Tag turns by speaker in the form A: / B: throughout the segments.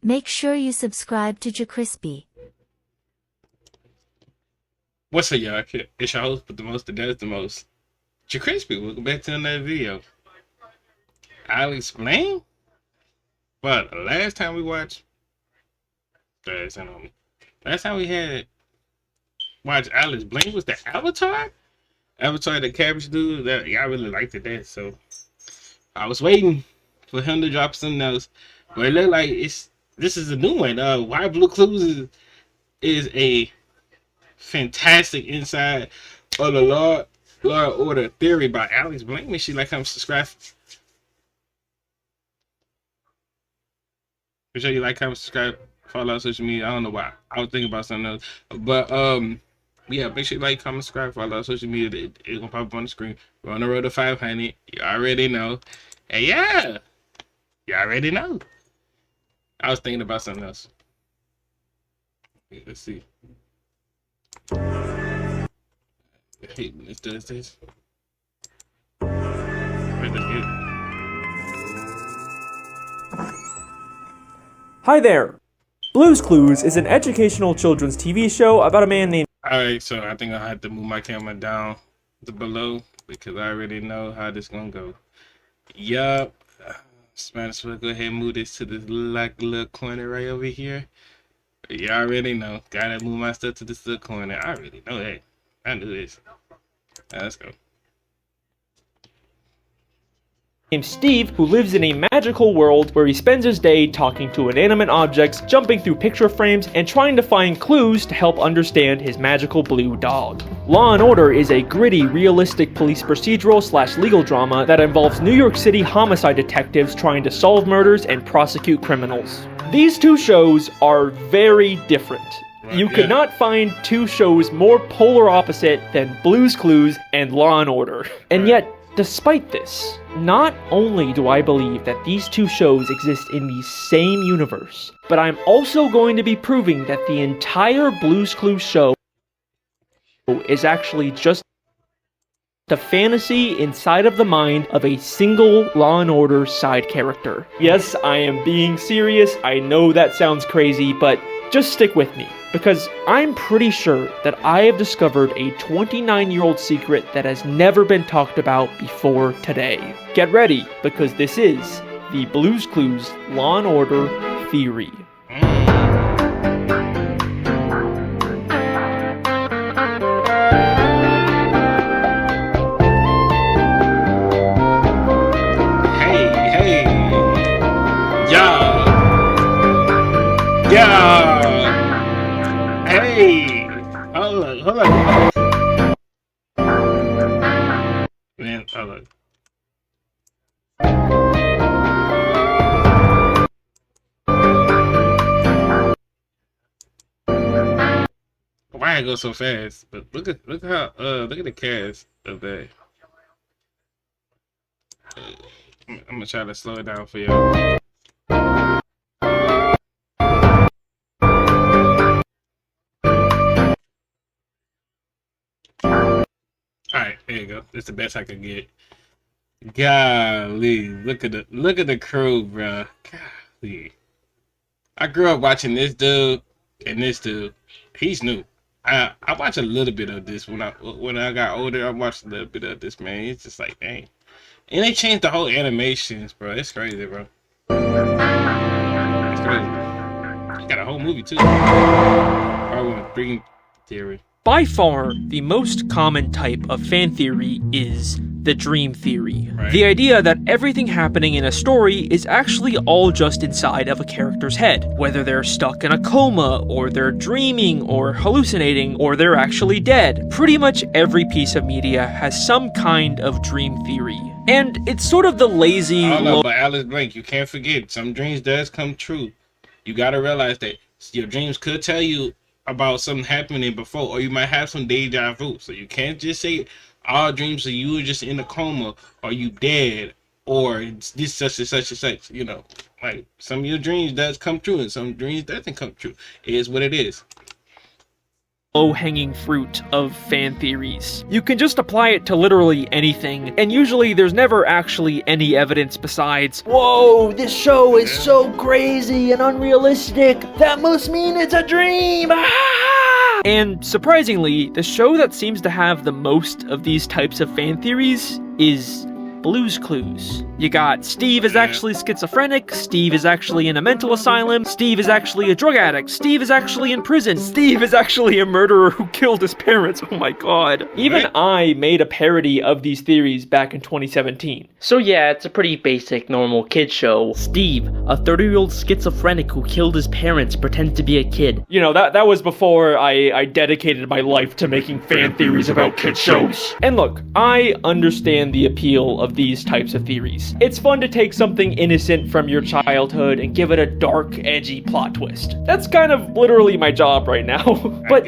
A: Make sure you subscribe to JerCrispy.
B: What's up, y'all? It's your host, but the most that does the most. JerCrispy, welcome back to another video. Alex Bale? But last time we watched, last time we had watched Alex Bale was the Avatar? Avatar, the cabbage dude. That I really liked it that, so I was waiting for him to drop something else. But it looked like this is a new one. Why Blue Clues is a fantastic inside of the Law Order Theory by Alex Bale. Make sure you like, comment, subscribe. Make sure you like, comment, subscribe, follow on social media. I don't know why I was thinking about something else, but yeah, make sure you like, comment, subscribe, follow on social media. It's gonna pop up on the screen. We're on the road to 500. You already know. And yeah, you already know. I was thinking about something else. Let's see. Hey, let's do this.
C: Hi there! Blue's Clues is an educational children's TV show about a man named...
B: Alright, so I think I'll have to move my camera down to below because I already know how this gonna go. Yup. Might as well go ahead and move this to this little corner right over here. You already know. Gotta move my stuff to this little corner. I already know that. I knew this. Right, let's go.
C: named Steve, who lives in a magical world where he spends his day talking to inanimate objects, jumping through picture frames, and trying to find clues to help understand his magical blue dog. Law & Order is a gritty, realistic police procedural / legal drama that involves New York City homicide detectives trying to solve murders and prosecute criminals. These two shows are very different. You could not find two shows more polar opposite than Blue's Clues and Law & Order. And yet, despite this, not only do I believe that these two shows exist in the same universe, but I'm also going to be proving that the entire Blue's Clues show is actually just the fantasy inside of the mind of a single Law & Order side character. Yes, I am being serious. I know that sounds crazy, but just stick with me, because I'm pretty sure that I have discovered a 29-year-old secret that has never been talked about before today. Get ready, because this is the Blue's Clues Law & Order Theory.
B: Hey, hold on. Man, hold on. Why I go so fast? But look at the cast of that. I'm gonna try to slow it down for y'all. Alright, there you go. That's the best I could get. Golly, look at the crew, bro. Golly. I grew up watching this dude and this dude. He's new. I watched a little bit of this when I got older. I watched a little bit of this, man. It's just like, dang. And they changed the whole animations, bro. It's crazy, bro. It's crazy. You got a whole movie too. Part 1, Dream Theory.
C: By far, the most common type of fan theory is the dream theory.
B: Right.
C: The idea that everything happening in a story is actually all just inside of a character's head, whether they're stuck in a coma, or they're dreaming, or hallucinating, or they're actually dead. Pretty much every piece of media has some kind of dream theory. And it's sort of the lazy...
B: I don't know, but Alex Bale, you can't forget, some dreams does come true. You gotta realize that your dreams could tell you about something happening before, or you might have some deja vu. So you can't just say all dreams are you were just in a coma, or you dead, or this such and such and such. You know, like some of your dreams does come true, and some dreams doesn't come true. It is what it is.
C: low-hanging fruit of fan theories. You can just apply it to literally anything, and usually there's never actually any evidence besides, "Whoa, this show is so crazy and unrealistic, that must mean it's a dream!" Ah! And surprisingly, the show that seems to have the most of these types of fan theories is Blue's Clues. You got Steve is actually schizophrenic, Steve is actually in a mental asylum, Steve is actually a drug addict, Steve is actually in prison, Steve is actually a murderer who killed his parents. Oh my god. Even I made a parody of these theories back in 2017.
D: So yeah, it's a pretty basic, normal kid show. Steve, a 30-year-old schizophrenic who killed his parents, pretends to be a kid.
C: You know, that was before I dedicated my life to making fan theories about kid shows. And look, I understand the appeal of these types of theories. It's fun to take something innocent from your childhood and give it a dark, edgy plot twist. That's kind of literally my job right now. But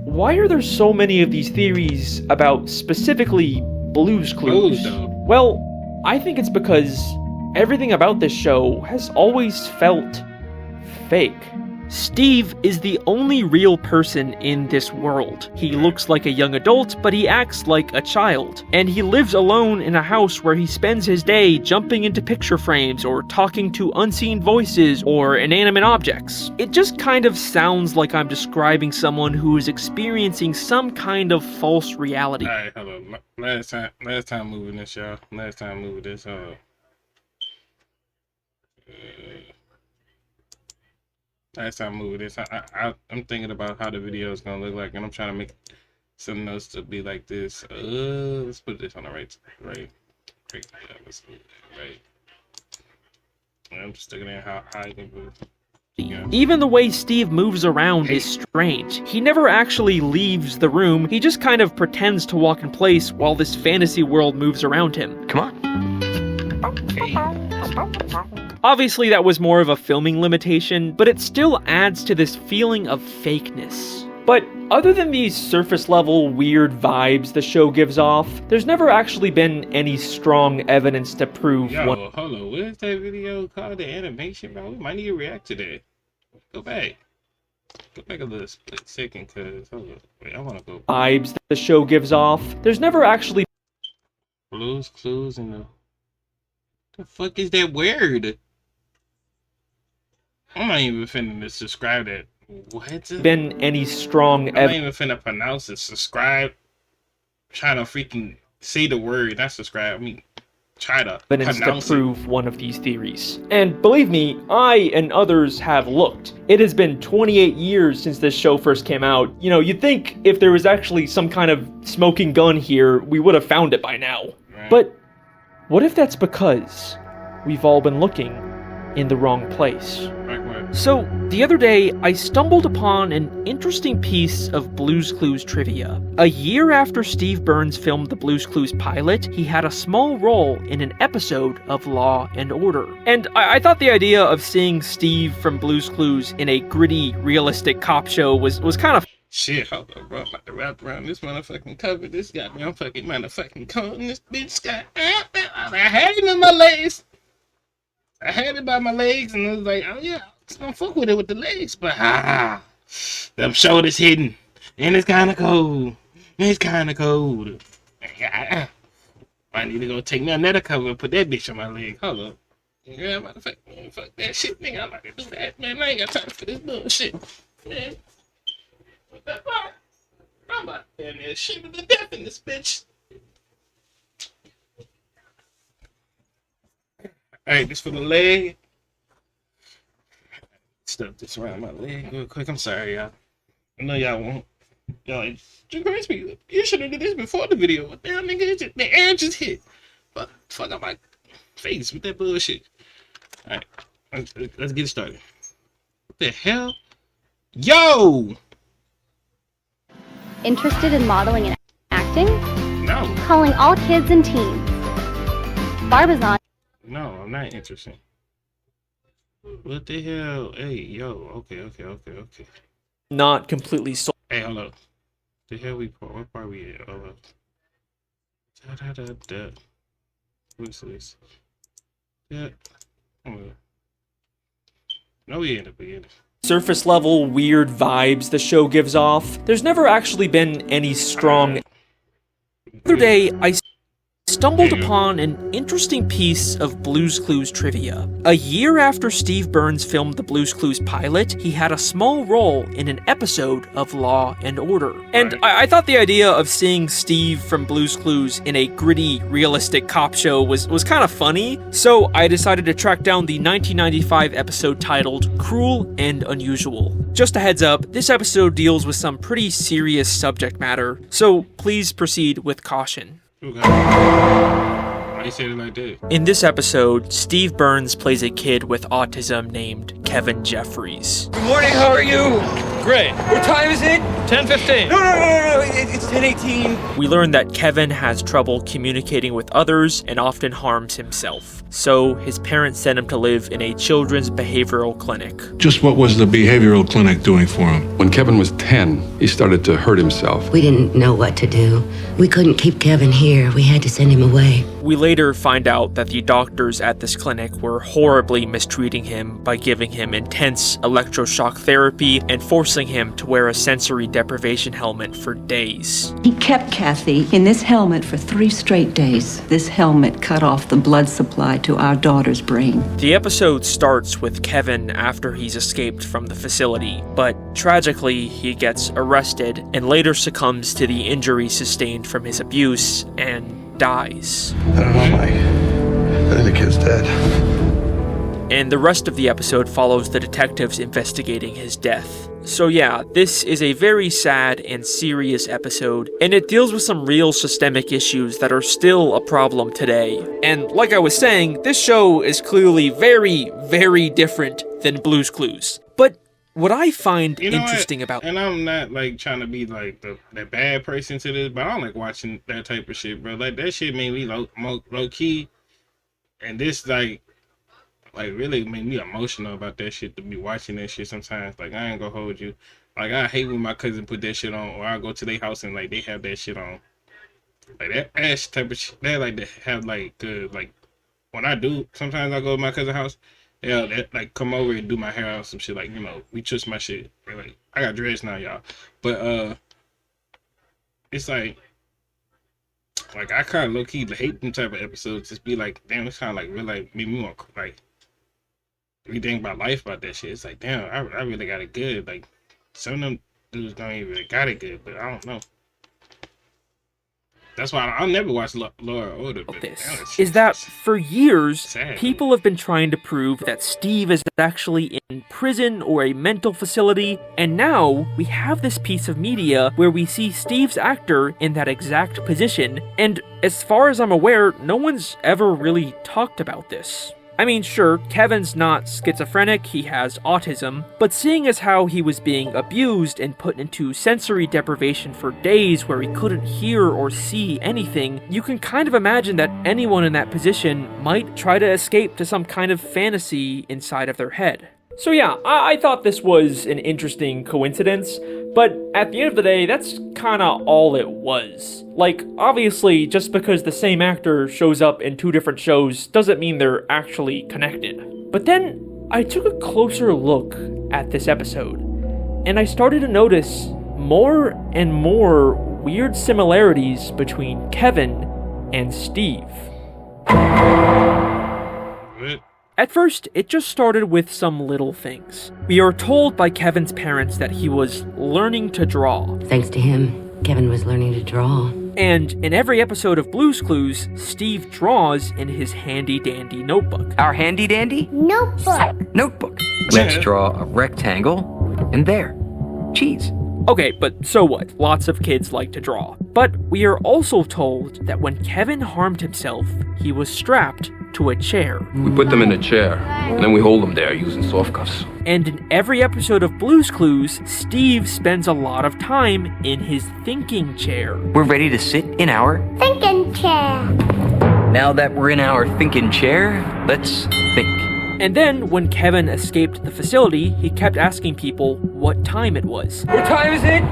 C: why are there so many of these theories about specifically Blue's Clues? Well, I think it's because everything about this show has always felt fake. Steve is the only real person in this world. He looks like a young adult, but he acts like a child. And he lives alone in a house where he spends his day jumping into picture frames or talking to unseen voices or inanimate objects. It just kind of sounds like I'm describing someone who is experiencing some kind of false reality.
B: Alright, hold on. Last time moving this, y'all. Last time moving this, last time I moved this, I'm thinking about how the video is gonna look like, and I'm trying to make something else to be like this. Let's put this on the right. Yeah, let's move it right. I'm just looking at how I can move. Yeah.
C: Even the way Steve moves around is strange. He never actually leaves the room, he just kind of pretends to walk in place while this fantasy world moves around him.
D: Come on.
C: Obviously that was more of a filming limitation, but it still adds to this feeling of fakeness. But other than these surface level weird vibes the show gives off, there's never actually been any strong evidence to prove
B: hold on, what is that video called? The animation, bro? We might need to react to that. Go back a little split second, cause hold on. Wait, I wanna go.
C: Vibes the show gives off. There's never actually
B: Blue's Clues and the fuck is that word? I'm not even finna subscribe that. What?
C: Been any strong
B: I'm not even finna pronounce it. Subscribe. Trying to freaking say the word, not subscribe. I mean, try to
C: evidence to
B: pronounce
C: prove one of these theories. And believe me, I and others have looked. It has been 28 years since this show first came out. You know, you'd think if there was actually some kind of smoking gun here, we would have found it by now.
B: Right.
C: But what if that's because we've all been looking in the wrong place? So, the other day, I stumbled upon an interesting piece of Blue's Clues trivia. A year after Steve Burns filmed the Blue's Clues pilot, he had a small role in an episode of Law and Order. And I thought the idea of seeing Steve from Blue's Clues in a gritty, realistic cop show was kind of
B: shit. Hold on, bro. I'm about to wrap around this motherfucking cover. This goddamn fucking motherfucking cone. This bitch got. I had it in my legs. I had it by my legs, and I was like, oh yeah. Don't fuck with it with the legs, but them shoulders hidden, and it's kind of cold. I need to go take me another cover and put that bitch on my leg. Hold up. Yeah, motherfucker, fuck that shit, nigga. I'm about to do that, man. I ain't got time for this bullshit. Man, what that part? I'm about to shit to the death in this bitch. Alright, this for the leg. Stuff this around my leg real quick. I'm sorry, y'all. I know y'all won't. Y'all like, JerCrispy, you should have did this before the video. What the hell, nigga? The air just hit. Fuck up my face with that bullshit. Alright, let's get started. What the hell? Yo!
E: Interested in modeling and acting?
B: No.
E: Calling all kids and teens. Barbizon.
B: No, I'm not interested. What the hell? Hey, yo, okay.
C: not completely sold.
B: Hey, hold up. The hell what part we at? Hold up. What's this? Yeah. No, we in the beginning.
C: surface level weird vibes the show gives off. There's never actually been any strong... The other day, I stumbled upon an interesting piece of Blue's Clues trivia. A year after Steve Burns filmed the Blue's Clues pilot, he had a small role in an episode of Law and Order. And I thought the idea of seeing Steve from Blue's Clues in a gritty, realistic cop show was kind of funny, so I decided to track down the 1995 episode titled Cruel and Unusual. Just a heads up, this episode deals with some pretty serious subject matter, so please proceed with caution.
B: Okay. Why you say it like that?
C: In this episode, Steve Burns plays a kid with autism named Kevin Jeffries.
F: Good morning, how are you?
G: Great.
F: What time is it?
G: 10:15.
F: No, it's 10:18.
C: We learn that Kevin has trouble communicating with others and often harms himself. So his parents sent him to live in a children's behavioral clinic.
H: Just what was the behavioral clinic doing for him?
I: When Kevin was 10, he started to hurt himself.
J: We didn't know what to do. We couldn't keep Kevin here. We had to send him away.
C: We later find out that the doctors at this clinic were horribly mistreating him by giving him intense electroshock therapy and forcing him to wear a sensory deprivation helmet for days.
K: He kept Kathy in this helmet for 3 straight days. This helmet cut off the blood supply to our daughter's brain.
C: The episode starts with Kevin after he's escaped from the facility, but tragically he gets arrested and later succumbs to the injuries sustained from his abuse and dies.
L: I don't know, Mike. I think the kid's dead.
C: And the rest of the episode follows the detectives investigating his death. So yeah, this is a very sad and serious episode, and it deals with some real systemic issues that are still a problem today. And like I was saying, this show is clearly very, very different than Blue's Clues. But what I find interesting about...
B: And I'm not like trying to be like the bad person to this, but I don't like watching that type of shit, bro. Like that shit made me low key, and this like really made me emotional about that shit, to be watching that shit sometimes. Like I ain't gonna hold you. Like I hate when my cousin put that shit on, or I go to their house and like they have that shit on. Like that ass type of shit. They like to have like like when I do. Sometimes I go to my cousin's house. Yeah, that like come over and do my hair or some shit. Like, you know, we trust my shit. Like I got dreads now, y'all. But it's like I kind of low key hate them type of episodes. Just be like, damn, it's kind of like really like made me want like rethink about life about that shit. It's like, damn, I really got it good. Like some of them dudes don't even really got it good, but I don't know. That's why I'll never watch Law and Order. But
C: this is that for years, people have been trying to prove that Steve is actually in prison or a mental facility, and now we have this piece of media where we see Steve's actor in that exact position, and as far as I'm aware, no one's ever really talked about this. I mean, sure, Kevin's not schizophrenic, he has autism, but seeing as how he was being abused and put into sensory deprivation for days where he couldn't hear or see anything, you can kind of imagine that anyone in that position might try to escape to some kind of fantasy inside of their head. So yeah, I thought this was an interesting coincidence, but at the end of the day, that's kinda all it was. Like, obviously, just because the same actor shows up in 2 different shows doesn't mean they're actually connected. But then, I took a closer look at this episode, and I started to notice more and more weird similarities between Kevin and Steve. At first, it just started with some little things. We are told by Kevin's parents that he was learning to draw.
J: Thanks to him, Kevin was learning to draw.
C: And in every episode of Blue's Clues, Steve draws in his handy-dandy notebook.
F: Our handy-dandy? Notebook. Let's draw a rectangle, and there. Cheese.
C: Okay, but so what? Lots of kids like to draw. But we are also told that when Kevin harmed himself, he was strapped to a chair.
I: We put them in a chair, and then we hold them there using soft cuffs.
C: And in every episode of Blue's Clues, Steve spends a lot of time in his thinking chair.
F: We're ready to sit in our
A: Thinking chair.
F: Now that we're in our thinking chair, let's think.
C: And then, when Kevin escaped the facility, he kept asking people what time it was.
F: What time is it?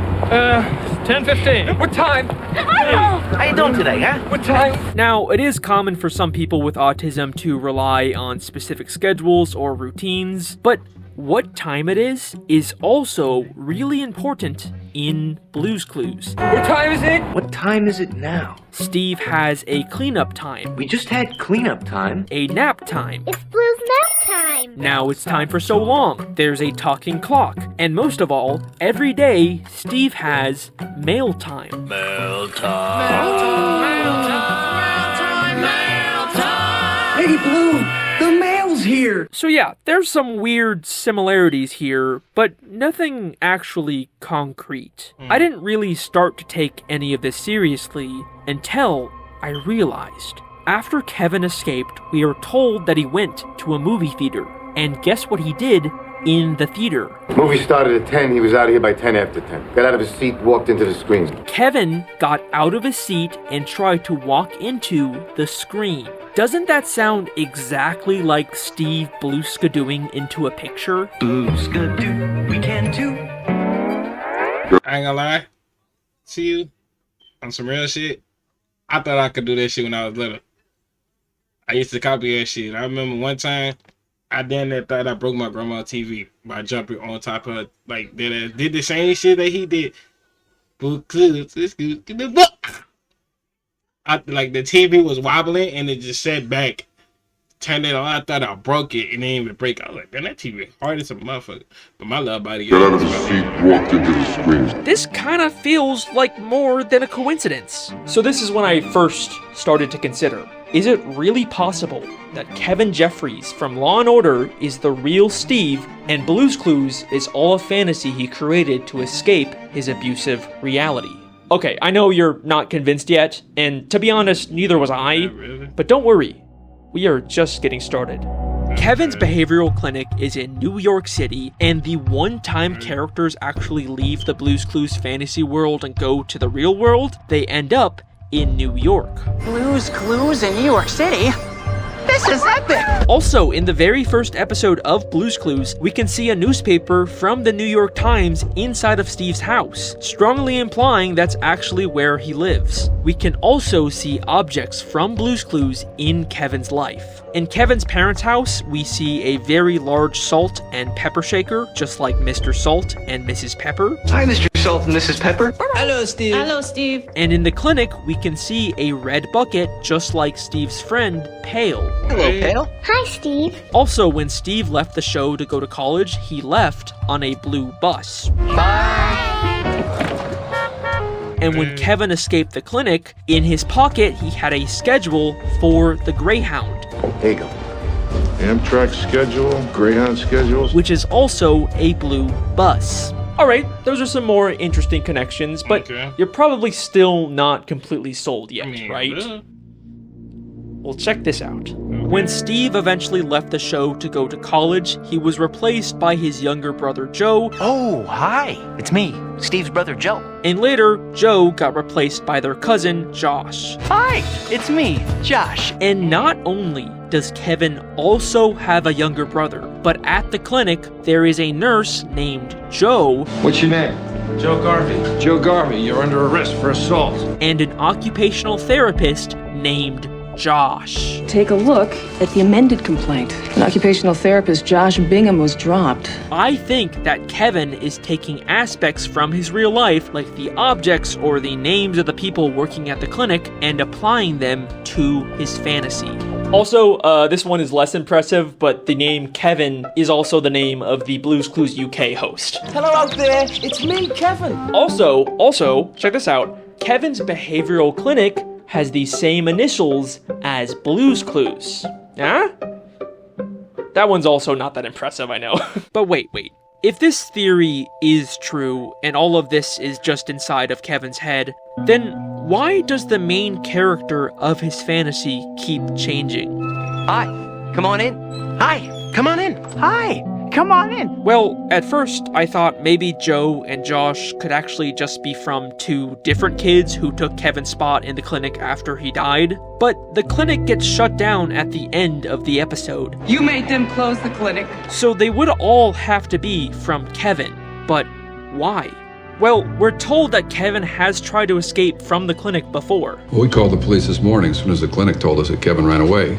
G: 10:15.
F: What time?
M: How you doing today, huh?
F: What time?
C: Now, it is common for some people with autism to rely on specific schedules or routines, but what time it is also really important in Blue's Clues.
M: What time is it? What time is it now?
C: Steve has a cleanup time,
M: We just had cleanup time.
C: a nap time.
N: It's Blue's nap time.
C: Now it's time for so long. There's a talking clock. And most of all, every day, Steve has mail time.
M: Mail time. Hey, Blue, the mail's here.
C: So yeah, there's some weird similarities here, but nothing actually concrete. I didn't really start to take any of this seriously until I realized. After Kevin escaped, we are told that he went to a movie theater. And guess what he did in the theater?
O: Movie started at 10. He was out of here by 10 after 10. Got out of his seat, walked into the screen.
C: Kevin got out of his seat and tried to walk into the screen. Doesn't that sound exactly like Steve Blueskadooing into a picture?
M: Blueskadoo, we can too.
B: I ain't gonna lie to you, on some real shit, I thought I could do that shit when I was little. I used to copy that shit. I remember one time, I damn near thought I broke my grandma's TV by jumping on top of her. Like, did the same shit that he did. Like, the TV was wobbling and it just sat back. Turned it on. I thought I broke it and it didn't even break. I was like, damn, that TV hard as a motherfucker. But my little body
O: Got out of his seat, walked into the screen.
C: This kind of feels like more than a coincidence. So this is when I first started to consider, is it really possible that Kevin Jeffries from Law & Order is the real Steve and Blue's Clues is all a fantasy he created to escape his abusive reality? Okay, I know you're not convinced yet, and to be honest, neither was I, but don't worry, we are just getting started. Kevin's behavioral clinic is in New York City, and the one-time characters actually leave the Blue's Clues fantasy world and go to the real world, they end up in New York.
P: Blue's Clues in New York City? This is epic!
C: Also, in the very first episode of Blue's Clues, we can see a newspaper from the New York Times inside of Steve's house, strongly implying that's actually where he lives. We can also see objects from Blue's Clues in Kevin's life. In Kevin's parents' house, we see a very large salt and pepper shaker, just like Mr. Salt and Mrs. Pepper.
M: Hi, Mr. Salt and Mrs. Pepper.
P: Hello, Steve.
N: Hello, Steve.
C: And in the clinic, we can see a red bucket, just like Steve's friend, Pale.
M: Hello, Pale.
N: Hi, Steve.
C: Also, when Steve left the show to go to college, he left on a blue bus. And when Kevin escaped the clinic, in his pocket, he had a schedule for the Greyhound.
O: Here you go. Amtrak schedule, Greyhound schedules.
C: Which is also a blue bus. Alright, those are some more interesting connections, but you're probably still not completely sold yet, right? Well, check this out. When Steve eventually left the show to go to college, he was replaced by his younger brother Joe.
M: Oh, hi. It's me, Steve's brother Joe.
C: And later, Joe got replaced by their cousin Josh.
M: Hi, it's me, Josh.
C: And not only does Kevin also have a younger brother, but at the clinic, there is a nurse named Joe.
Q: What's your name? Joe Garvey. Joe Garvey, you're under arrest for assault.
C: And an occupational therapist named Josh.
K: Take a look at the amended complaint. An occupational therapist, Josh Bingham, was dropped.
C: I think that Kevin is taking aspects from his real life, like the objects or the names of the people working at the clinic, and applying them to his fantasy. Also, this one is less impressive, but the name Kevin is also the name of the Blue's Clues UK host.
P: Hello out there, it's me, Kevin.
C: Also, check this out. Kevin's behavioral clinic has the same initials as Blue's Clues. Huh? That one's also not that impressive, I know. But wait. If this theory is true, and all of this is just inside of Kevin's head, then why does the main character of his fantasy keep changing?
M: Hi, come on in. Hi, come on in. Hi, come on in.
C: Well, at first, I thought maybe Joe and Josh could actually just be from two different kids who took Kevin's spot in the clinic after he died. But the clinic gets shut down at the end of the episode.
K: You made them close the clinic.
C: So they would all have to be from Kevin. But why? Well, we're told that Kevin has tried to escape from the clinic before.
H: Well, we called the police this morning as soon as the clinic told us that Kevin ran away.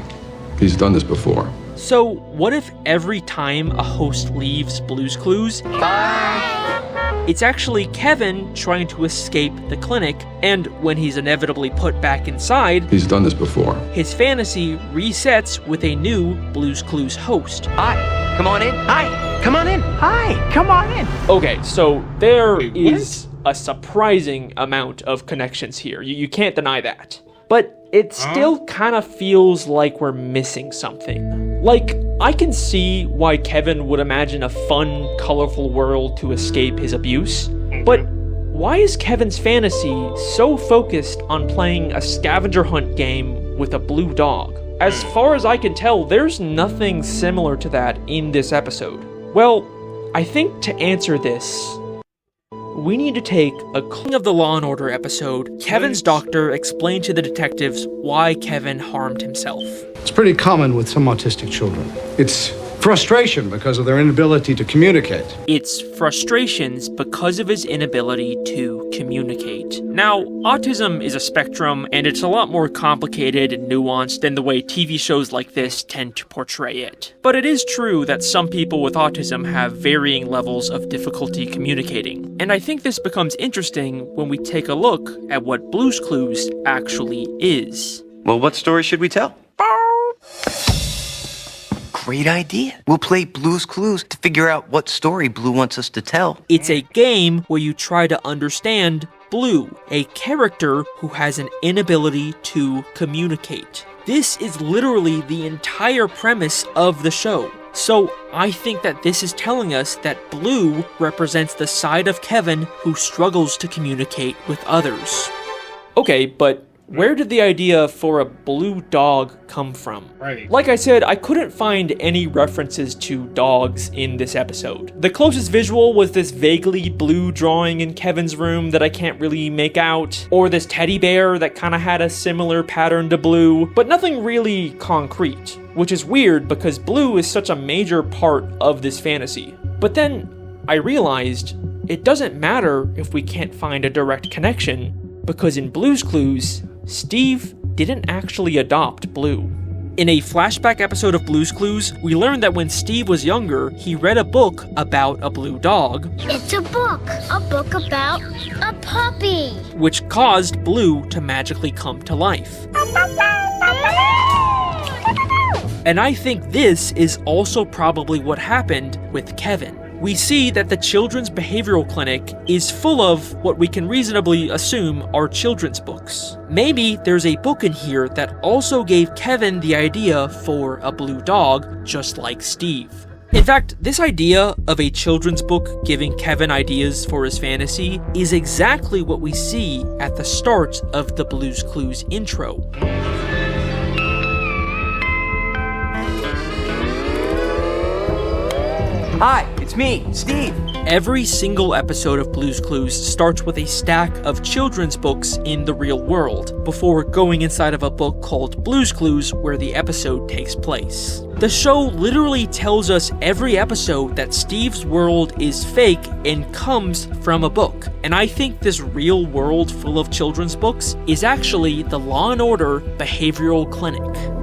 H: He's done this before.
C: So, what if every time a host leaves Blue's Clues, it's actually Kevin trying to escape the clinic, and when he's inevitably put back inside,
I: He's done this before.
C: his fantasy resets with a new Blue's Clues host.
M: Hi, come on in. Hi, come on in. Hi, come on in.
C: Okay, so there is a surprising amount of connections here. You can't deny that. But it still kind of feels like we're missing something. Like, I can see why Kevin would imagine a fun, colorful world to escape his abuse, but why is Kevin's fantasy so focused on playing a scavenger hunt game with a blue dog? As far as I can tell, there's nothing similar to that in this episode. Well, I think to answer this, we need to take a King of the Law & Order episode. Kevin's doctor explained to the detectives why Kevin harmed himself.
R: It's pretty common with some autistic children. It's frustration because of their inability to communicate.
C: It's frustrations because of his inability to communicate. Now, autism is a spectrum, and it's a lot more complicated and nuanced than the way TV shows like this tend to portray it. But it is true that some people with autism have varying levels of difficulty communicating. And I think this becomes interesting when we take a look at what Blue's Clues actually is.
M: Well, what story should we tell? Great idea. We'll play Blue's Clues to figure out what story Blue wants us to tell.
C: It's a game where you try to understand Blue, a character who has an inability to communicate. This is literally the entire premise of the show. So I think that this is telling us that Blue represents the side of Kevin who struggles to communicate with others. Okay, but where did the idea for a blue dog come from?
B: Right.
C: Like I said, I couldn't find any references to dogs in this episode. The closest visual was this vaguely blue drawing in Kevin's room that I can't really make out, or this teddy bear that kind of had a similar pattern to Blue, but nothing really concrete, which is weird because Blue is such a major part of this fantasy. But then I realized it doesn't matter if we can't find a direct connection, because in Blue's Clues, Steve didn't actually adopt Blue. In a flashback episode of Blue's Clues, we learned that when Steve was younger, he read a book about a blue dog.
N: It's a book about a puppy.
C: Which caused Blue to magically come to life. And I think this is also probably what happened with Kevin. We see that the children's behavioral clinic is full of what we can reasonably assume are children's books. Maybe there's a book in here that also gave Kevin the idea for a blue dog, just like Steve. In fact, this idea of a children's book giving Kevin ideas for his fantasy is exactly what we see at the start of the Blue's Clues intro.
M: Hi, it's me, Steve.
C: Every single episode of Blue's Clues starts with a stack of children's books in the real world, before going inside of a book called Blue's Clues where the episode takes place. The show literally tells us every episode that Steve's world is fake and comes from a book. And I think this real world full of children's books is actually the Law & Order Behavioral Clinic.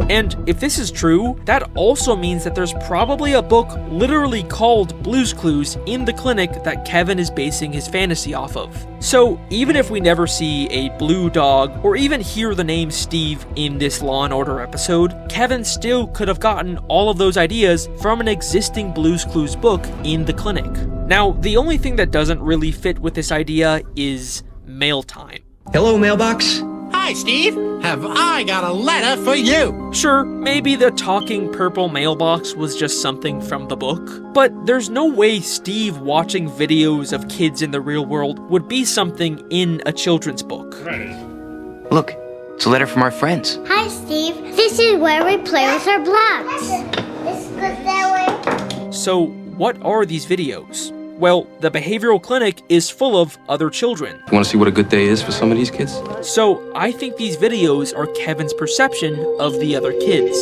C: And if this is true, that also means that there's probably a book literally called Blue's Clues in the clinic that Kevin is basing his fantasy off of. So even if we never see a blue dog or even hear the name Steve in this Law & Order episode, Kevin still could have gotten all of those ideas from an existing Blue's Clues book in the clinic. Now, the only thing that doesn't really fit with this idea is mail time.
S: Hello, mailbox.
P: Hi, Steve. Have I got a letter for you?
C: Sure, maybe the talking purple mailbox was just something from the book, but there's no way Steve watching videos of kids in the real world would be something in a children's book.
B: Right.
M: Look, it's a letter from our friends.
N: Hi, Steve. This is where we play with our blocks. This goes that way.
C: So, what are these videos? Well, the behavioral clinic is full of other children.
I: You want to see what a good day is for some of these kids?
C: So, I think these videos are Kevin's perception of the other kids.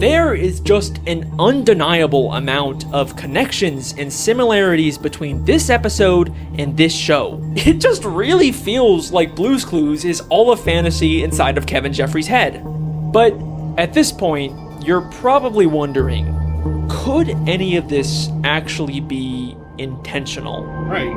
C: There is just an undeniable amount of connections and similarities between this episode and this show. It just really feels like Blue's Clues is all a fantasy inside of Kevin Jeffries' head. But At this point, you're probably wondering, could any of this actually be intentional?
B: Right.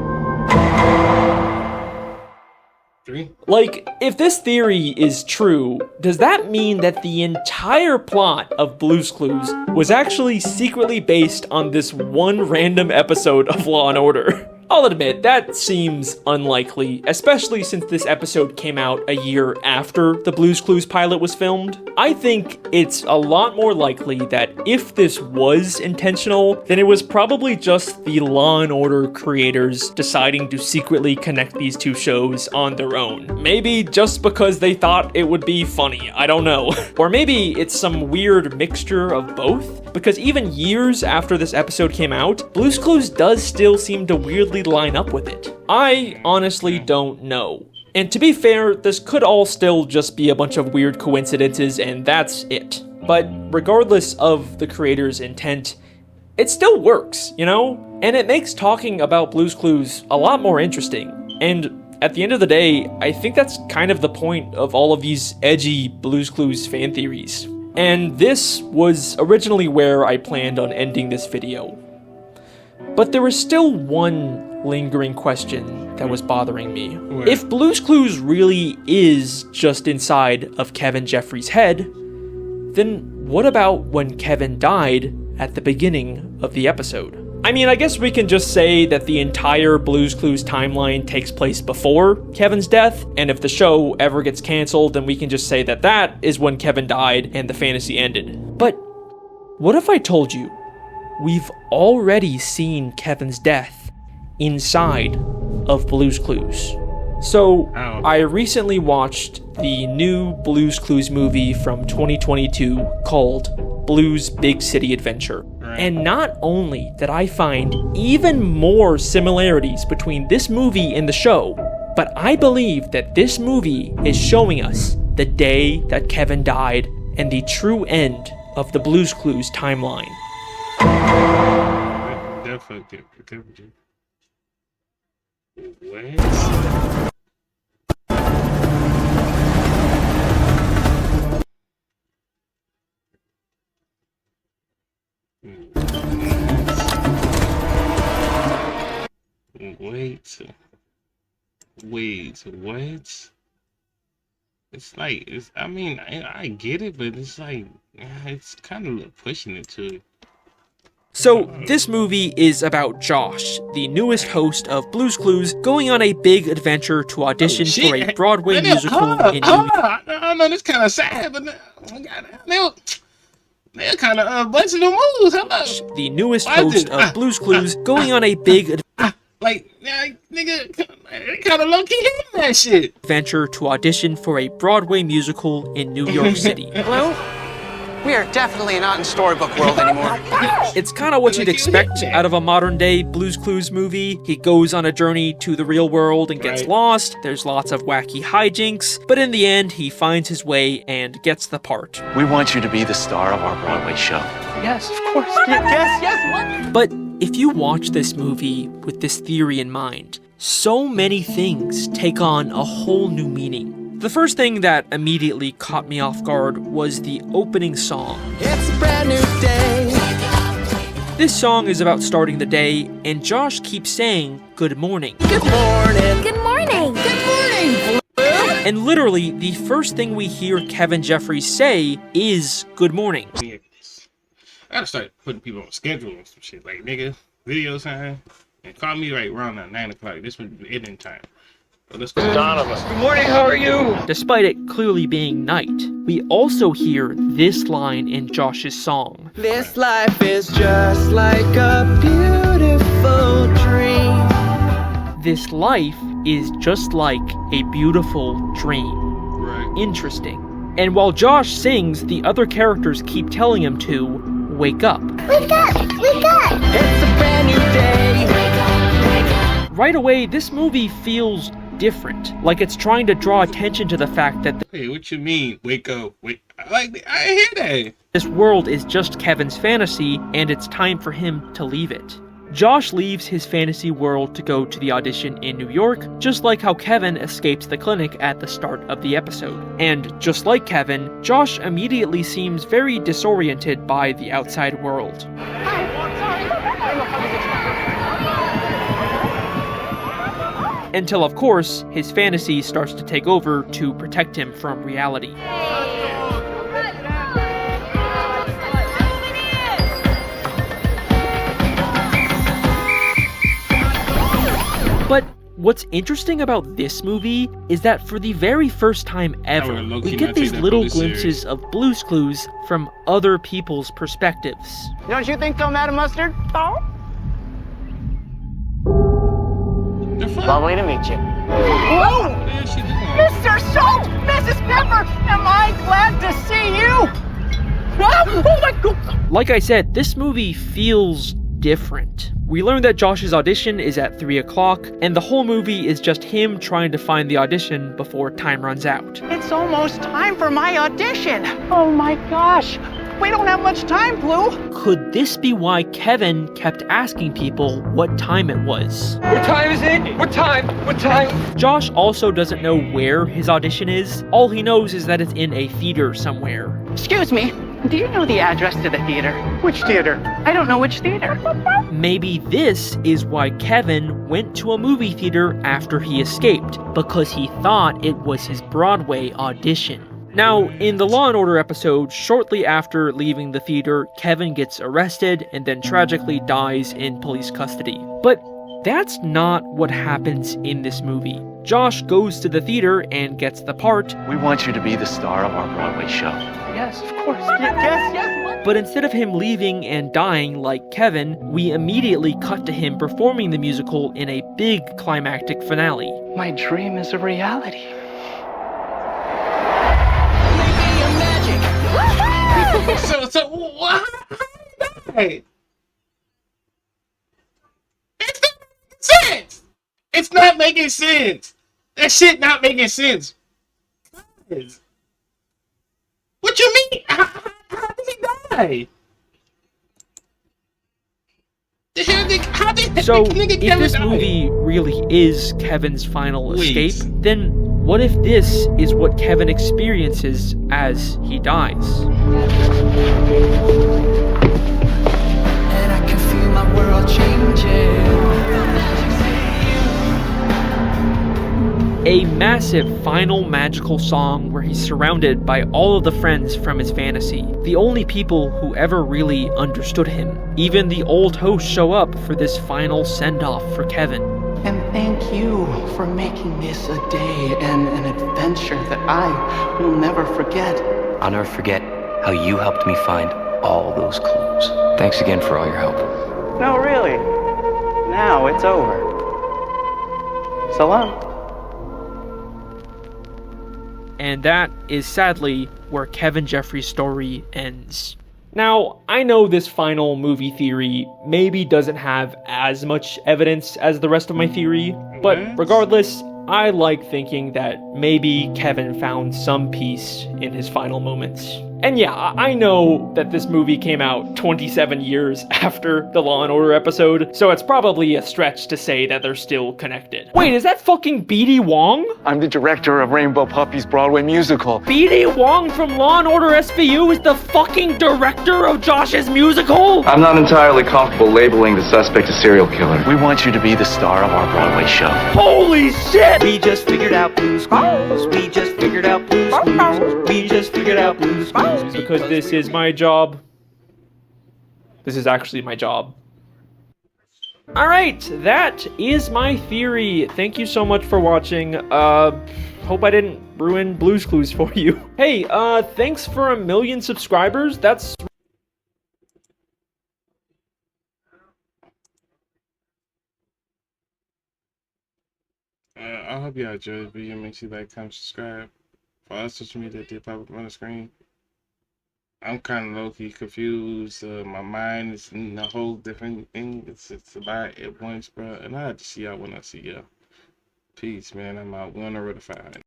B: 3.
C: Like, if this theory is true, does that mean that the entire plot of Blue's Clues was actually secretly based on this one random episode of Law & Order? I'll admit, that seems unlikely, especially since this episode came out a year after the Blue's Clues pilot was filmed. I think it's a lot more likely that if this was intentional, then it was probably just the Law & Order creators deciding to secretly connect these two shows on their own. Maybe just because they thought it would be funny, I don't know. Or maybe it's some weird mixture of both, because even years after this episode came out, Blue's Clues does still seem to weirdly line up with it. I honestly don't know. And to be fair, this could all still just be a bunch of weird coincidences and that's it. But regardless of the creator's intent, it still works, you know? And it makes talking about Blue's Clues a lot more interesting. And at the end of the day, I think that's kind of the point of all of these edgy Blue's Clues fan theories. And this was originally where I planned on ending this video. But there was still one lingering question that was bothering me.
B: What?
C: If Blue's Clues really is just inside of Kevin Jeffries' head, then what about when Kevin died at the beginning of the episode? I mean, I guess we can just say that the entire Blue's Clues timeline takes place before Kevin's death, and if the show ever gets canceled, then we can just say that that is when Kevin died and the fantasy ended. But what if I told you we've already seen Kevin's death inside of Blue's Clues? So, I recently watched the new Blue's Clues movie from 2022 called Blue's Big City Adventure. And not only did I find even more similarities between this movie and the show, but I believe that this movie is showing us the day that Kevin died and the true end of the Blue's Clues timeline.
B: Wait, what? It's like, I mean, I get it, but it's like, it's kind of pushing it to it.
C: So, this movie is about Josh, the newest host of Blue's Clues, going on a big adventure to audition for a Broadway musical in New York.
B: I know this kind of sad, but they're kind of a bunch of new moves.
C: The newest host of Blue's Clues, going on a big
B: nigga, kind of low-key hitting that shit.
C: Adventure to audition for a Broadway musical in New York City.
P: Blue, we are definitely not in storybook world anymore.
C: It's kind of what you'd expect out of a modern-day Blue's Clues movie. He goes on a journey to the real world and gets lost. There's lots of wacky hijinks, but in the end, he finds his way and gets the part.
S: We want you to be the star of our Broadway show.
P: Yes, of course. Yes.
C: But if you watch this movie with this theory in mind, so many things take on a whole new meaning. The first thing that immediately caught me off guard was the opening song.
T: It's a brand new day.
C: This song is about starting the day, and Josh keeps saying, "Good morning."
T: Good morning.
N: Good morning.
T: Good morning, Blue.
C: And literally, the first thing we hear Kevin Jeffries say is, "Good morning."
B: I gotta start putting people on schedule and some shit. Like, nigga, video time. And call me right around 9 o'clock. This would be ending time. So let's go.
Q: Donovan. Good morning, how are you?
C: Despite it clearly being night, we also hear this line in Josh's song.
T: This life is just like a beautiful dream.
C: This life is just like a beautiful dream.
B: Right.
C: Interesting. And while Josh sings, the other characters keep telling him to wake up.
N: Wake up! Wake up!
T: It's a brand new day.
C: Right away, this movie feels different. Like it's trying to draw attention to the fact that
B: Hey, what you mean? Wake up. Wait. I hear that.
C: this world is just Kevin's fantasy, and it's time for him to leave it. Josh leaves his fantasy world to go to the audition in New York, just like how Kevin escapes the clinic at the start of the episode. And just like Kevin, Josh immediately seems very disoriented by the outside world. Until, of course, his fantasy starts to take over to protect him from reality. But what's interesting about this movie is that for the very first time ever, we get these little glimpses of Blue's Clues from other people's perspectives.
P: Don't you think so, Madam Mustard? Oh? Lovely to meet you. Whoa! Mr. Salt! Mrs. Pepper! Am I glad to see you? Oh my God!
C: Like I said, this movie feels different. We learn that Josh's audition is at 3 o'clock, and the whole movie is just him trying to find the audition before time runs out.
P: It's almost time for my audition. Oh my gosh. We don't have much time, Blue.
C: Could this be why Kevin kept asking people what time it was?
Q: What time is it? What time? What time?
C: Josh also doesn't know where his audition is. All he knows is that it's in a theater somewhere.
P: Excuse me. Do you know the address to the theater? Which theater? I don't know which theater.
C: Maybe this is why Kevin went to a movie theater after he escaped, because he thought it was his Broadway audition. Now, in the Law & Order episode, shortly after leaving the theater, Kevin gets arrested and then tragically dies in police custody. But that's not what happens in this movie. Josh goes to the theater and gets the part.
S: We want you to be the star of our Broadway show.
P: Yes, of course. Yes.
C: But instead of him leaving and dying like Kevin, we immediately cut to him performing the musical in a big climactic finale.
P: My dream is a reality.
B: So what? Hey. It's not making sense. It's not making sense. That shit not making sense. What you mean? How did he die?
C: So, if this movie really is Kevin's final escape, then what if this is what Kevin experiences as he dies?
T: And I can feel my world changing.
C: A massive final magical song where he's surrounded by all of the friends from his fantasy, the only people who ever really understood him. Even the old hosts show up for this final send-off for Kevin.
P: And thank you for making this a day and an adventure that I will never forget.
M: I'll never forget how you helped me find all those clues. Thanks again for all your help.
P: No, really. Now it's over. So long.
C: And that is sadly where Kevin Jeffries' story ends. Now, I know this final movie theory maybe doesn't have as much evidence as the rest of my theory, but regardless, I like thinking that maybe Kevin found some peace in his final moments. And yeah, I know that this movie came out 27 years after the Law & Order episode, so it's probably a stretch to say that they're still connected. Wait, is that fucking B.D. Wong?
Q: I'm the director of Rainbow Puppy's Broadway musical.
C: B.D. Wong from Law & Order SVU is the fucking director of Josh's musical?
O: I'm not entirely comfortable labeling the suspect a serial killer.
S: We want you to be the star of our Broadway show.
C: Holy shit!
T: We just figured out Blue's Clues. We just figured out Blue's Clues. We just figured out Blue's Clues.
C: Because this is my job. This is actually my job. Alright, that is my theory. Thank you so much for watching. Hope I didn't ruin Blue's Clues for you. Hey, thanks for 1 million subscribers. That's...
B: I hope y'all enjoyed the video. Make sure you like, comment, subscribe. Follow social media that did pop up on the screen. I'm kind of low-key confused. My mind is in a whole different thing. It's a lot at once, bro. And I'll have to see y'all when I see y'all. Peace, man. I'm out 1 over 5.